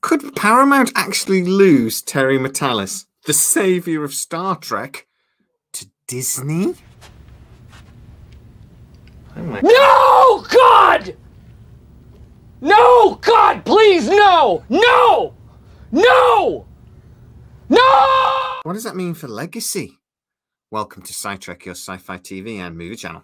Could Paramount actually lose Terry Matalas, the saviour of Star Trek, to Disney? Oh my No, God! No, God, please, no! No! No! No! What does that mean for legacy? Welcome to SciTrek, your sci-fi TV and movie channel.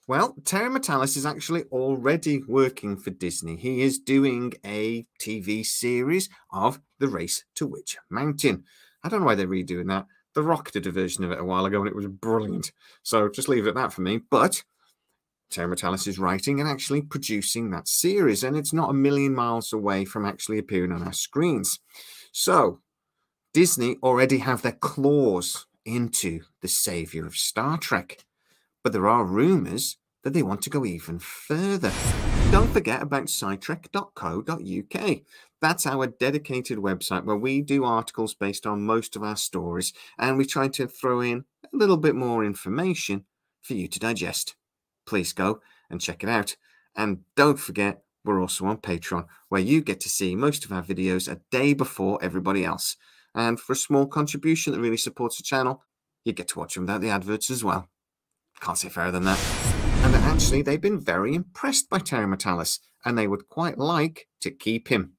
Well, Terry Matalas is actually already working for Disney. He is doing a TV series of The Race to Witch Mountain. I don't know why they're redoing that. The Rock did a version of it a while ago and it was brilliant. So just leave it at that for me. But Terry Matalas is writing and actually producing that series, and it's not a million miles away from actually appearing on our screens. So Disney already have their claws into the saviour of Star Trek. But there are rumours that they want to go even further. Don't forget about scitrek.co.uk. That's our dedicated website where we do articles based on most of our stories, and we try to throw in a little bit more information for you to digest. Please go and check it out. And don't forget, we're also on Patreon, where you get to see most of our videos a day before everybody else. And for a small contribution that really supports the channel, you get to watch them without the adverts as well. Can't say fairer than that. And actually, they've been very impressed by Terry Matalas, and they would quite like to keep him.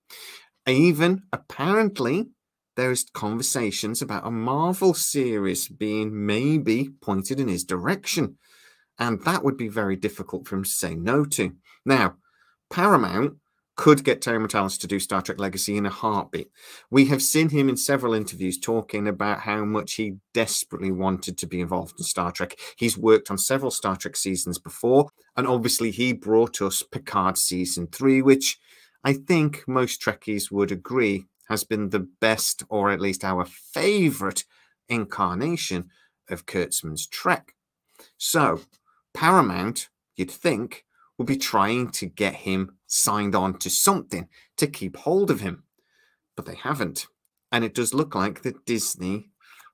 Even, apparently, there's conversations about a Marvel series being maybe pointed in his direction. And that would be very difficult for him to say no to. Now, Paramount could get Terry Matalas to do Star Trek Legacy in a heartbeat. We have seen him in several interviews talking about how much he desperately wanted to be involved in Star Trek. He's worked on several Star Trek seasons before, and obviously he brought us Picard Season 3, which I think most Trekkies would agree has been the best, or at least our favourite incarnation of Kurtzman's Trek. So, Paramount, you'd think, will be trying to get him signed on to something to keep hold of him. But they haven't. And it does look like that Disney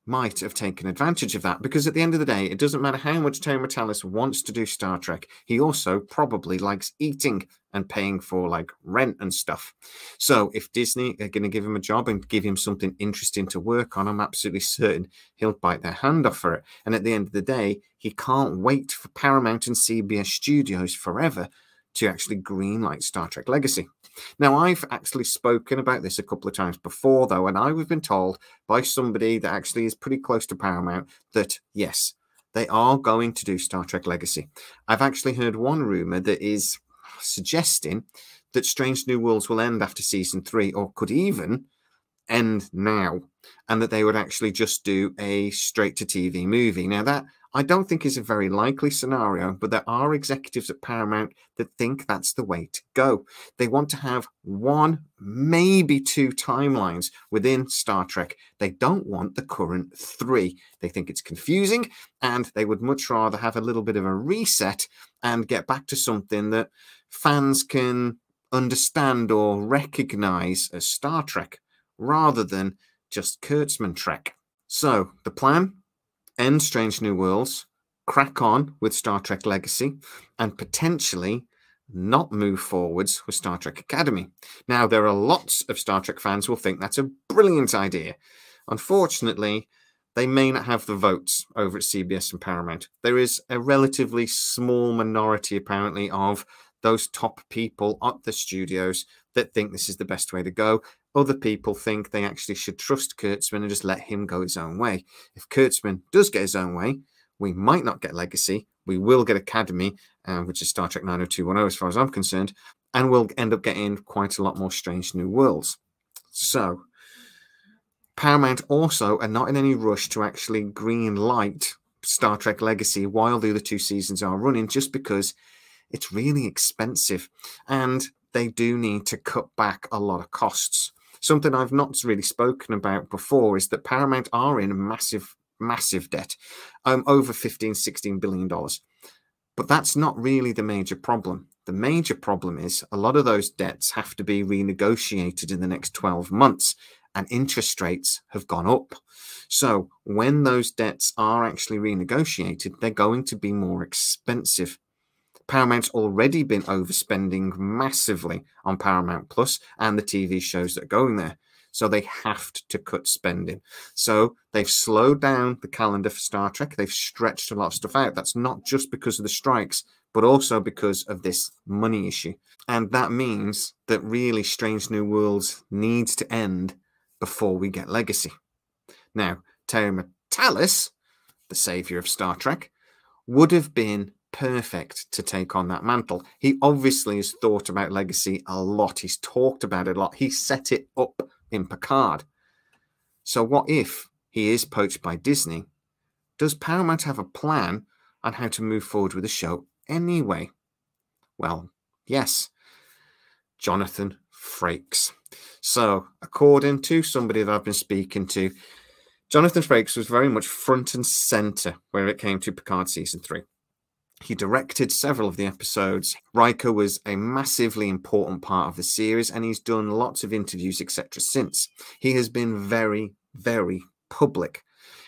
might have taken advantage of that, because at the end of the day, it doesn't matter how much Terry Matalas wants to do Star Trek. He also probably likes eating and paying for like rent and stuff. So if Disney are going to give him a job and give him something interesting to work on, I'm absolutely certain he'll bite their hand off for it. And at the end of the day, he can't wait for Paramount and CBS Studios forever to actually greenlight Star Trek Legacy. Now, I've actually spoken about this a couple of times before, though, and I've been told by somebody that actually is pretty close to Paramount that, yes, they are going to do Star Trek Legacy. I've actually heard one rumor that is suggesting that Strange New Worlds will end after Season 3, or could even end now, and that they would actually just do a straight-to-TV movie. Now, that I don't think is a very likely scenario, but there are executives at Paramount that think that's the way to go. They want to have one, maybe two timelines within Star Trek. They don't want the current three. They think it's confusing, and they would much rather have a little bit of a reset and get back to something that fans can understand or recognize as Star Trek, rather than just Kurtzman Trek. So the plan: end Strange New Worlds, crack on with Star Trek Legacy, and potentially not move forwards with Star Trek Academy. Now, there are lots of Star Trek fans who will think that's a brilliant idea. Unfortunately, they may not have the votes over at CBS and Paramount. There is a relatively small minority, apparently, of those top people at the studios that think this is the best way to go. Other people think they actually should trust Kurtzman and just let him go his own way. If Kurtzman does get his own way, we might not get Legacy. We will get Academy, which is Star Trek 90210 as far as I'm concerned, and we'll end up getting quite a lot more Strange New Worlds. So, Paramount also are not in any rush to actually green light Star Trek Legacy while the other two seasons are running, just because it's really expensive, and they do need to cut back a lot of costs. Something I've not really spoken about before is that Paramount are in massive debt, over $15–16 billion. But that's not really the major problem. The major problem is a lot of those debts have to be renegotiated in the next 12 months. and interest rates have gone up. So when those debts are actually renegotiated, they're going to be more expensive. Paramount's already been overspending massively on Paramount Plus and the TV shows that are going there. So they have to cut spending. So they've slowed down the calendar for Star Trek. They've stretched a lot of stuff out. That's not just because of the strikes, but also because of this money issue. And that means that really Strange New Worlds needs to end before we get Legacy. Now, Terry Matalas, the savior of Star Trek, would have been perfect to take on that mantle. He obviously has thought about Legacy a lot. He's talked about it a lot. He set it up in Picard. So what if he is poached by Disney? Does Paramount have a plan on how to move forward with the show anyway? Well, yes. Jonathan Frakes. So, according to somebody that I've been speaking to, Jonathan Frakes was very much front and center where it came to Picard Season 3. He directed several of the episodes. Riker was a massively important part of the series, and he's done lots of interviews, etc. since. He has been very, very public.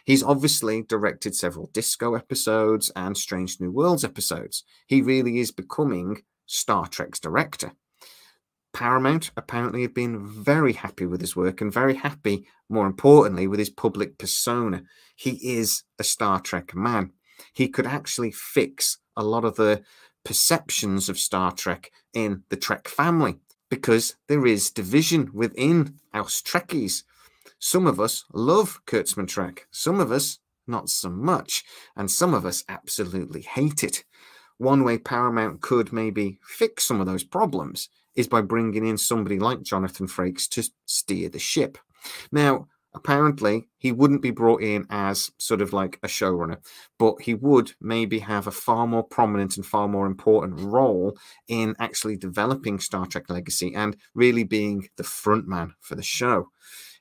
He's obviously directed several Disco episodes and Strange New Worlds episodes. He really is becoming Star Trek's director. Paramount apparently have been very happy with his work and very happy, more importantly, with his public persona. He is a Star Trek man. He could actually fix a lot of the perceptions of Star Trek in the Trek family, because there is division within us Trekkies. Some of us love Kurtzman Trek, some of us not so much, and some of us absolutely hate it. One way Paramount could maybe fix some of those problems is by bringing in somebody like Jonathan Frakes to steer the ship. Now, apparently, he wouldn't be brought in as sort of like a showrunner, but he would maybe have a far more prominent and far more important role in actually developing Star Trek Legacy and really being the front man for the show.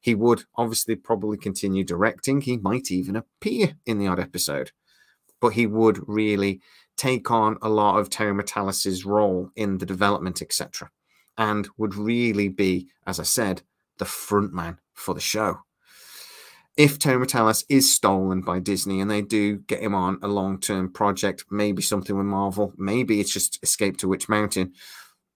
He would obviously probably continue directing. He might even appear in the odd episode, but he would really take on a lot of Terry Matalas's role in the development, etc., and would really be, as I said, the front man for the show. If Terry Matalas is stolen by Disney and they do get him on a long-term project, maybe something with Marvel, maybe it's just Escape to Witch Mountain,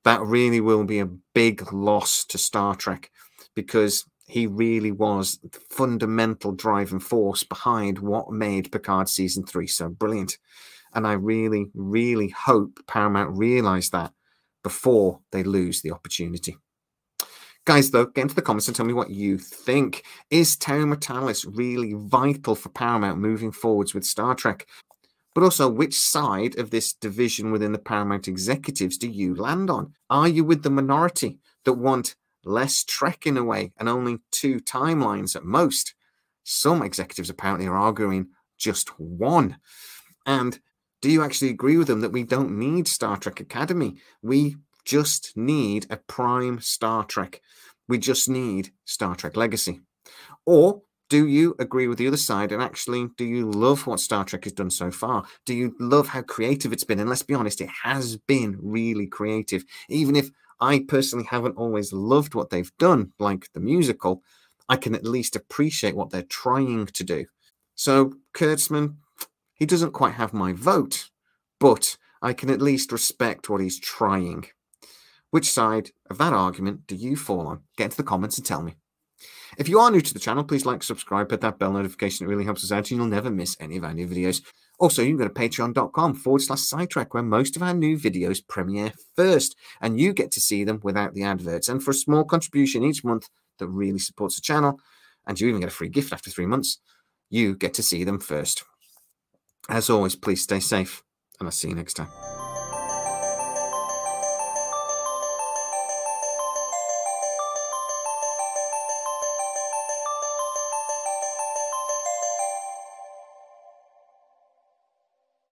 that really will be a big loss to Star Trek, because he really was the fundamental driving force behind what made Picard Season 3 so brilliant. And I really, really hope Paramount realise that before they lose the opportunity. Guys, though, get into the comments and tell me what you think. Is Terry Matalas really vital for Paramount moving forwards with Star Trek? But also, which side of this division within the Paramount executives do you land on? Are you with the minority that want less Trek in a way and only 2 timelines at most? Some executives apparently are arguing just 1. And do you actually agree with them that we don't need Star Trek Academy? We just need a prime Star Trek. We just need Star Trek Legacy. Or do you agree with the other side, and actually do you love what Star Trek has done so far? Do you love how creative it's been? And let's be honest, it has been really creative. Even if I personally haven't always loved what they've done, like the musical, I can at least appreciate what they're trying to do. So Kurtzman, he doesn't quite have my vote, but I can at least respect what he's trying. Which side of that argument do you fall on? Get into the comments and tell me. If you are new to the channel, please like, subscribe, hit that bell notification. It really helps us out and you'll never miss any of our new videos. Also, you can go to patreon.com/sidetrack, where most of our new videos premiere first, and you get to see them without the adverts. And for a small contribution each month that really supports the channel, and you even get a free gift after 3 months, you get to see them first. As always, please stay safe, and I'll see you next time.